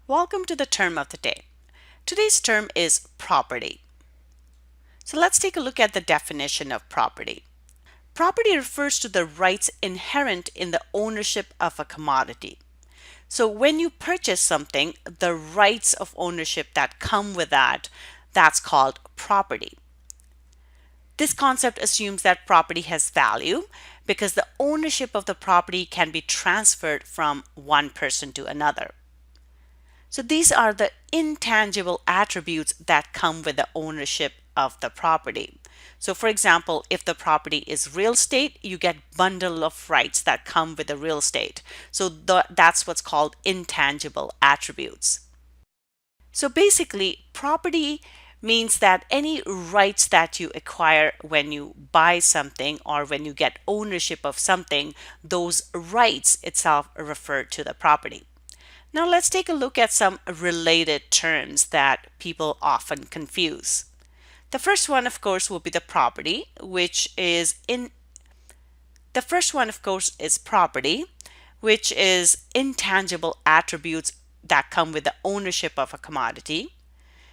Welcome to the term of the day. Today's term is property. So let's take a look at the definition of property. Property refers to the rights inherent in the ownership of a commodity. So when you purchase something, the rights of ownership that come with that, that's called property. This concept assumes that property has value because the ownership of the property can be transferred from one person to another. So these are the intangible attributes that come with the ownership of the property. So for example, if the property is real estate, you get bundle of rights that come with the real estate. So that's what's called intangible attributes. So basically, property means that any rights that you acquire when you buy something or when you get ownership of something, those rights itself refer to the property. Now let's take a look at some related terms that people often confuse. The first one, of course, will be the property, which is intangible attributes that come with the ownership of a commodity.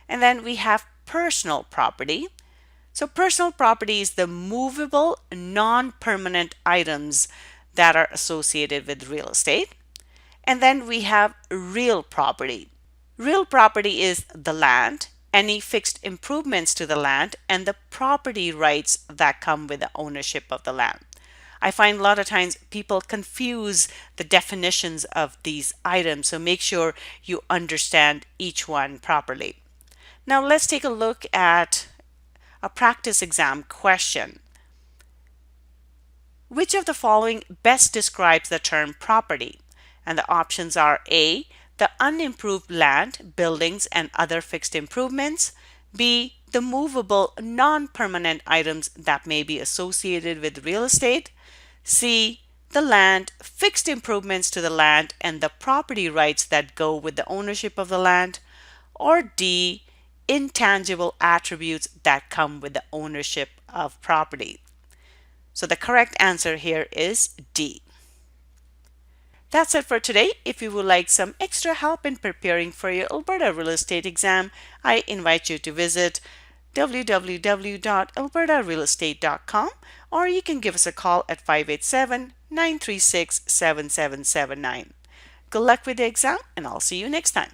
And then we have personal property. So personal property is the movable, non-permanent items that are associated with real estate. And then we have real property. Real property is the land, any fixed improvements to the land, and the property rights that come with the ownership of the land. I find a lot of times people confuse the definitions of these items, so make sure you understand each one properly. Now let's take a look at a practice exam question. Which of the following best describes the term property? And the options are A, the unimproved land, buildings, and other fixed improvements. B, the movable, non-permanent items that may be associated with real estate. C, the land, fixed improvements to the land, and the property rights that go with the ownership of the land. Or D, intangible attributes that come with the ownership of property. So the correct answer here is D. That's it for today. If you would like some extra help in preparing for your Alberta real estate exam, I invite you to visit www.albertarealestate.com, or you can give us a call at 587-936-7779. Good luck with the exam, and I'll see you next time.